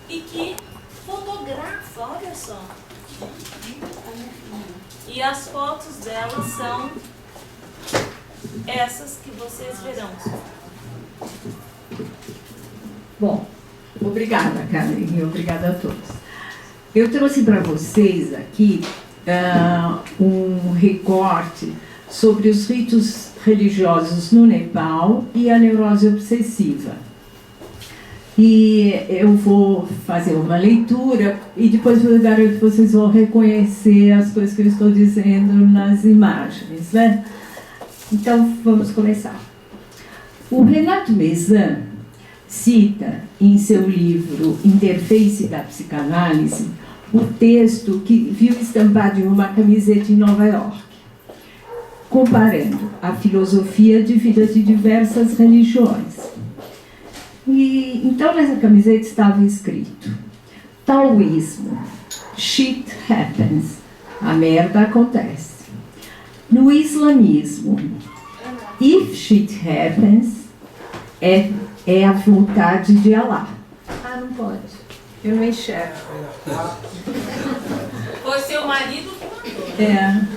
E que fotografa, olha só. E as fotos delas são essas que vocês verão. Bom, obrigada, Karen, e obrigada a todos. Eu trouxe para vocês aqui um recorte sobre os ritos religiosos no Nepal e a neurose obsessiva. E eu vou fazer uma leitura e depois eu garanto que vocês vão reconhecer as coisas que eu estou dizendo nas imagens, né? Então, vamos começar. O Renato Mezan cita em seu livro Interface da Psicanálise o texto que viu estampado em uma camiseta em Nova York, comparando a filosofia de vida de diversas religiões. E então nessa camiseta estava escrito: taoísmo, shit happens, a merda acontece. No islamismo, if shit happens, é a vontade de Allah. Ah, não pode, eu não enxergo. Foi seu marido que mandou.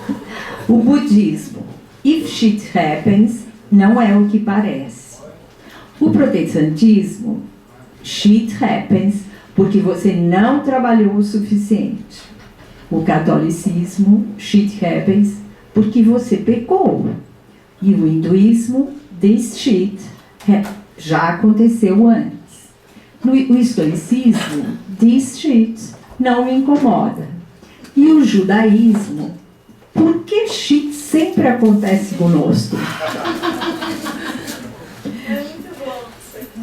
O budismo, if shit happens, não é o que parece. O protestantismo, shit happens, porque você não trabalhou o suficiente. O catolicismo, shit happens, porque você pecou. E o hinduísmo, this shit já aconteceu antes. No estoicismo, this shit não me incomoda. E o judaísmo, por que shit sempre acontece conosco?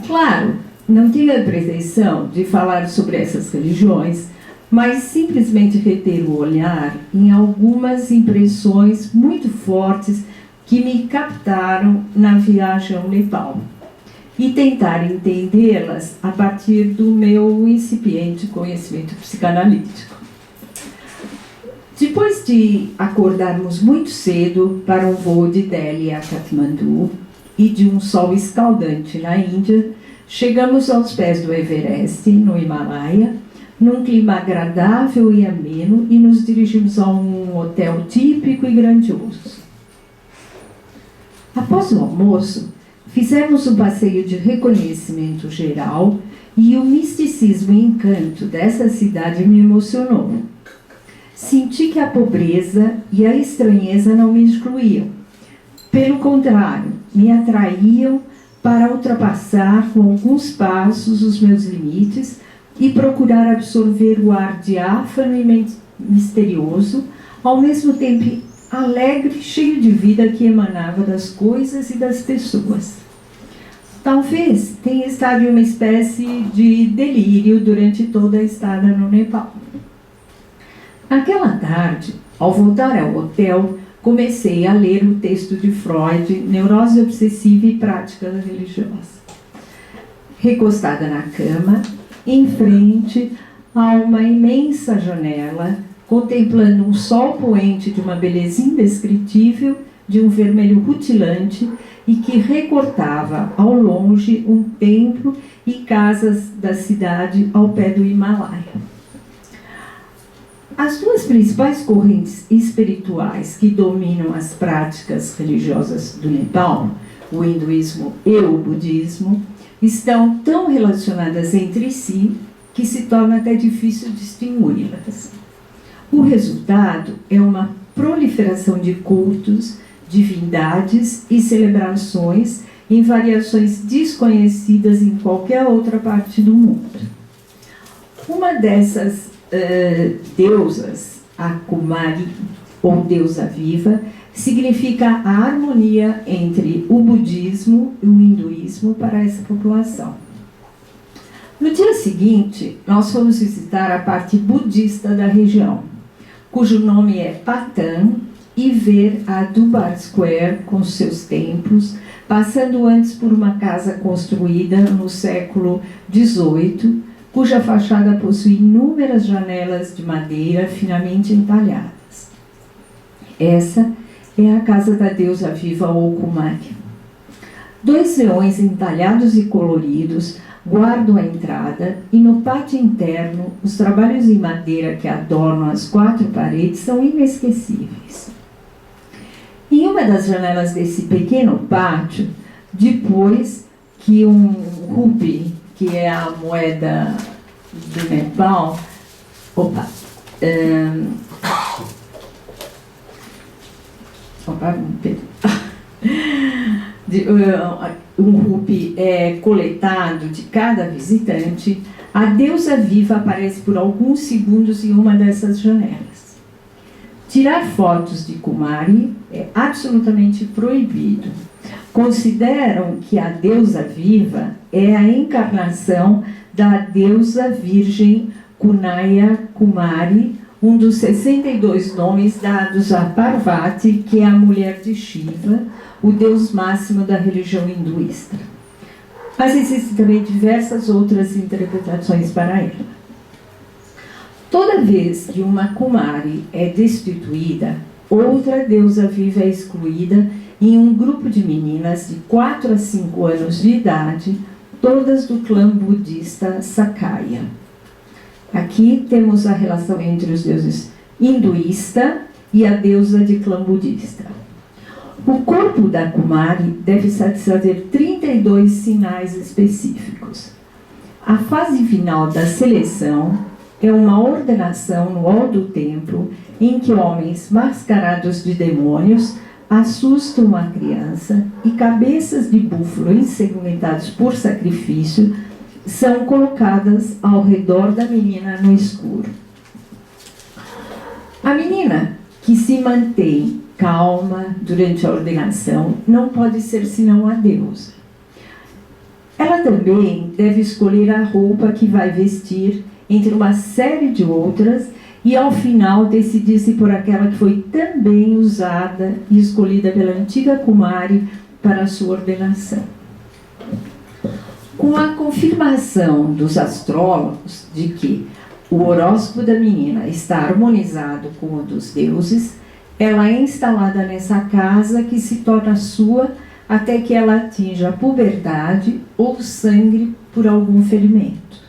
Claro, não tenho a pretensão de falar sobre essas religiões, mas simplesmente reter o olhar em algumas impressões muito fortes que me captaram na viagem ao Nepal e tentar entendê-las a partir do meu incipiente conhecimento psicanalítico. Depois de acordarmos muito cedo para um voo de Delhi a Katmandu e de um sol escaldante na Índia, chegamos aos pés do Everest, no Himalaia, num clima agradável e ameno, e nos dirigimos a um hotel típico e grandioso. Após o almoço, fizemos um passeio de reconhecimento geral e o misticismo e encanto dessa cidade me emocionou. Senti que a pobreza e a estranheza não me excluíam. Pelo contrário, me atraíam para ultrapassar com alguns passos os meus limites e procurar absorver o ar diáfano e misterioso, ao mesmo tempo alegre e cheio de vida que emanava das coisas e das pessoas. Talvez tenha estado em uma espécie de delírio durante toda a estada no Nepal. Naquela tarde, ao voltar ao hotel, comecei a ler o texto de Freud, Neurose Obsessiva e Prática Religiosa. Recostada na cama, em frente a uma imensa janela, contemplando um sol poente de uma beleza indescritível, de um vermelho rutilante e que recortava ao longe um templo e casas da cidade ao pé do Himalaia. As duas principais correntes espirituais que dominam as práticas religiosas do Nepal, o hinduísmo e o budismo, estão tão relacionadas entre si que se torna até difícil distingui-las. O resultado é uma proliferação de cultos, divindades e celebrações em variações desconhecidas em qualquer outra parte do mundo. Uma dessas deusas, a Kumari, ou deusa viva, significa a harmonia entre o budismo e o hinduísmo para essa população. No dia seguinte, nós fomos visitar a parte budista da região, cujo nome é Patan, e ver a Durbar Square com seus templos, passando antes por uma casa construída no século XVIII, cuja fachada possui inúmeras janelas de madeira finamente entalhadas. Essa é a casa da deusa viva Okumari. 2 leões entalhados e coloridos guardam a entrada, e no pátio interno, os trabalhos em madeira que adornam as 4 paredes são inesquecíveis. Em uma das janelas desse pequeno pátio, depois que um rupee, que é a moeda do Nepal, um rupee é coletado de cada visitante, a deusa viva aparece por alguns segundos em uma dessas janelas. Tirar fotos de Kumari é absolutamente proibido. Consideram que a deusa viva é a encarnação da deusa virgem Kunaya Kumari, um dos 62 nomes dados a Parvati, que é a mulher de Shiva, o deus máximo da religião hinduísta. Mas existem também diversas outras interpretações para ela. Toda vez que uma Kumari é destituída, outra deusa viva é excluída em um grupo de meninas de 4 a 5 anos de idade, todas do clã budista Sakaya. Aqui temos a relação entre os deuses hinduísta e a deusa de clã budista. O corpo da Kumari deve satisfazer 32 sinais específicos. A fase final da seleção é uma ordenação no hall do templo em que homens mascarados de demônios assustam a criança e cabeças de búfalo ensanguentados por sacrifício são colocadas ao redor da menina no escuro. A menina que se mantém calma durante a ordenação não pode ser senão a deusa. Ela também deve escolher a roupa que vai vestir entre uma série de outras e ao final decidir-se por aquela que foi também usada e escolhida pela antiga Kumari para a sua ordenação. Com a confirmação dos astrólogos de que o horóscopo da menina está harmonizado com o dos deuses, ela é instalada nessa casa que se torna sua até que ela atinja a puberdade ou sangre por algum ferimento.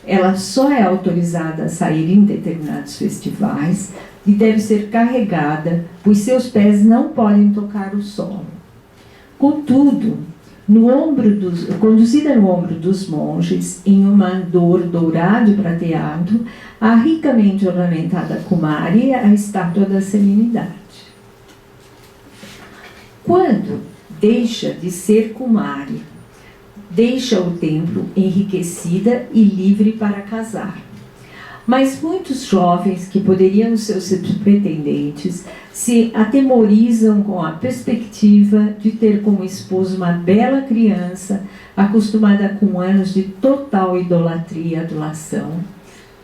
Ela só é autorizada a sair em determinados festivais e deve ser carregada, pois seus pés não podem tocar o solo. Contudo, conduzida no ombro dos monges, em um andor dourado e prateado, a ricamente ornamentada Kumari é a estátua da serenidade. Quando deixa de ser Kumari, deixa o templo enriquecida e livre para casar. Mas muitos jovens que poderiam ser seus pretendentes se atemorizam com a perspectiva de ter como esposo uma bela criança acostumada com anos de total idolatria e adulação,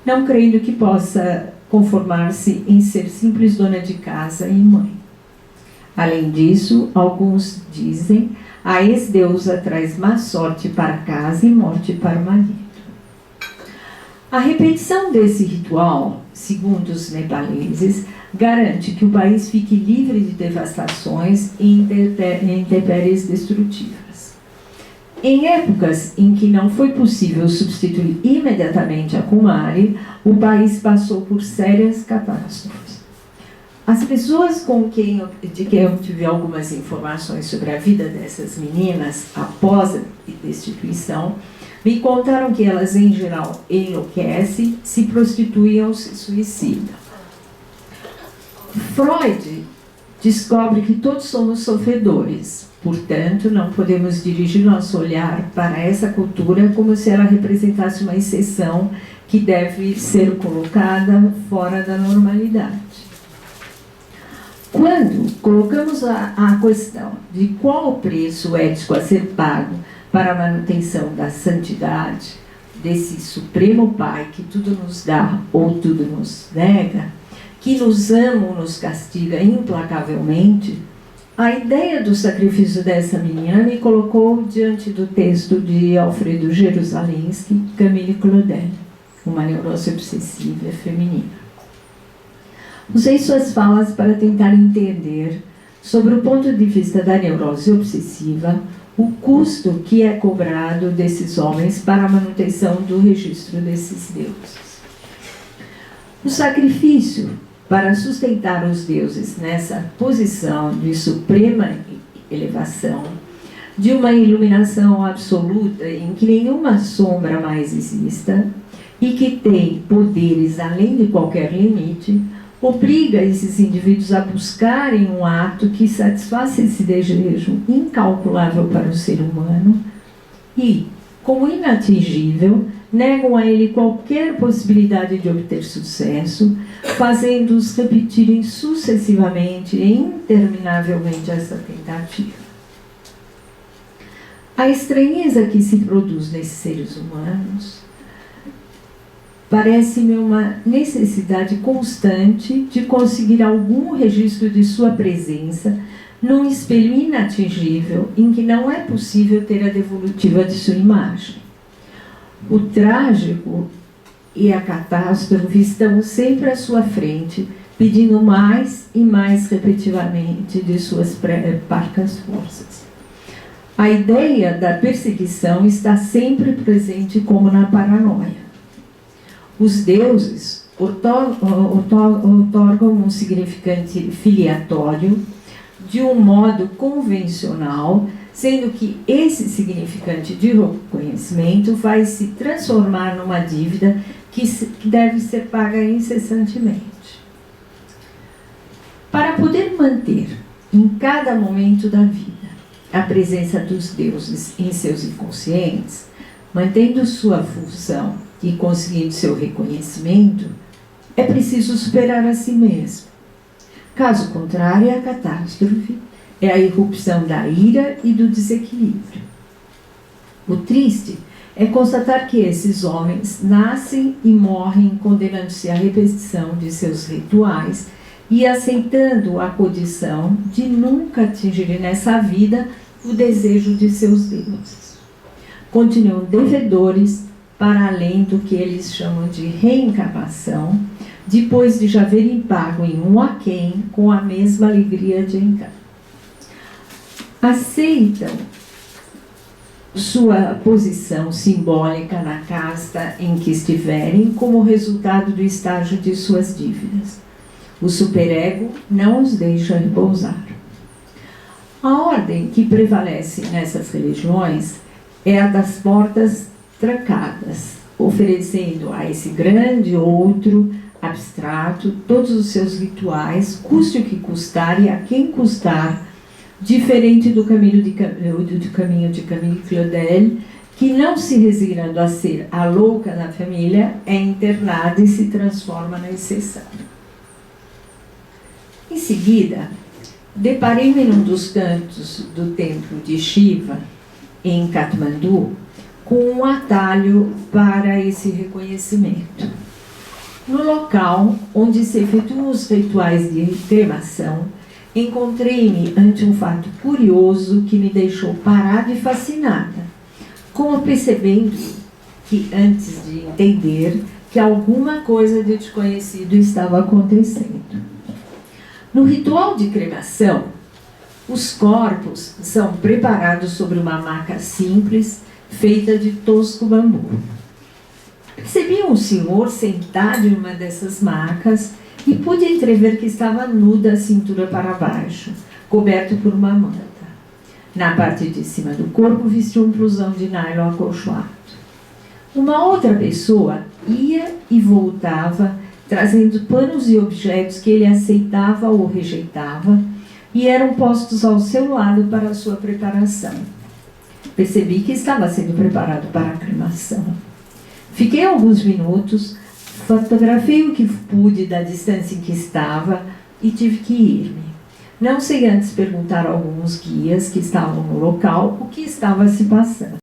não crendo que possa conformar-se em ser simples dona de casa e mãe. Além disso, alguns dizem, a ex-deusa traz má sorte para a casa e morte para o marido. A repetição desse ritual, segundo os nepaleses, garante que o país fique livre de devastações e intempéries destrutivas. Em épocas em que não foi possível substituir imediatamente a Kumari, o país passou por sérias catástrofes. As pessoas de quem eu tive algumas informações sobre a vida dessas meninas após a destituição, me contaram que elas, em geral, enlouquecem, se prostituem ou se suicidam. Freud descobre que todos somos sofredores, portanto, não podemos dirigir nosso olhar para essa cultura como se ela representasse uma exceção que deve ser colocada fora da normalidade. Quando colocamos a questão de qual o preço ético a ser pago para a manutenção da santidade desse Supremo Pai que tudo nos dá ou tudo nos nega, que nos ama ou nos castiga implacavelmente, a ideia do sacrifício dessa menina me colocou diante do texto de Alfredo Jerusalemski, Camille Claudel, uma neurose obsessiva feminina. Usei suas falas para tentar entender, sobre o ponto de vista da neurose obsessiva, o custo que é cobrado desses homens para a manutenção do registro desses deuses. O sacrifício para sustentar os deuses nessa posição de suprema elevação, de uma iluminação absoluta em que nenhuma sombra mais exista e que tem poderes além de qualquer limite, obriga esses indivíduos a buscarem um ato que satisfaça esse desejo incalculável para o ser humano e, como inatingível, negam a ele qualquer possibilidade de obter sucesso, fazendo-os repetirem sucessivamente e interminavelmente essa tentativa. A estranheza que se produz nesses seres humanos parece-me uma necessidade constante de conseguir algum registro de sua presença num espelho inatingível em que não é possível ter a devolutiva de sua imagem. O trágico e a catástrofe estão sempre à sua frente, pedindo mais e mais repetidamente de suas parcas forças. A ideia da perseguição está sempre presente como na paranoia. Os deuses otorgam um significante filiatório de um modo convencional, sendo que esse significante de reconhecimento vai se transformar numa dívida que deve ser paga incessantemente. Para poder manter em cada momento da vida a presença dos deuses em seus inconscientes, mantendo sua função e conseguindo seu reconhecimento, é preciso superar a si mesmo. Caso contrário, é a catástrofe, é a irrupção da ira e do desequilíbrio. O triste é constatar que esses homens nascem e morrem condenando-se à repetição de seus rituais e aceitando a condição de nunca atingirem nessa vida o desejo de seus deuses. Continuam devedores para além do que eles chamam de reencarnação, depois de já verem pago em um aquém com a mesma alegria de encarnar. Aceitam sua posição simbólica na casta em que estiverem como resultado do estágio de suas dívidas. O superego não os deixa repousar. A ordem que prevalece nessas religiões é a das portas trancadas, oferecendo a esse grande outro abstrato todos os seus rituais, custe o que custar e a quem custar, diferente do caminho de Camille Claudel, que não se resignando a ser a louca da família, é internada e se transforma na exceção. Em seguida, deparei-me num dos cantos do templo de Shiva, em Katmandu, com um atalho para esse reconhecimento. No local onde se efetuam os rituais de cremação, encontrei-me ante um fato curioso que me deixou parada e fascinada, como percebendo que, antes de entender, que alguma coisa de desconhecido estava acontecendo. No ritual de cremação, os corpos são preparados sobre uma maca simples, feita de tosco bambu. Percebi um senhor sentado em uma dessas macas e pude entrever que estava nu da cintura para baixo, coberto por uma manta. Na parte de cima do corpo vestia um blusão de nylon acolchoado. Uma outra pessoa ia e voltava, trazendo panos e objetos que ele aceitava ou rejeitava e eram postos ao seu lado para a sua preparação. Percebi que estava sendo preparado para a cremação. Fiquei alguns minutos, fotografei o que pude da distância em que estava e tive que ir-me. Não sei antes perguntar a alguns guias que estavam no local o que estava se passando.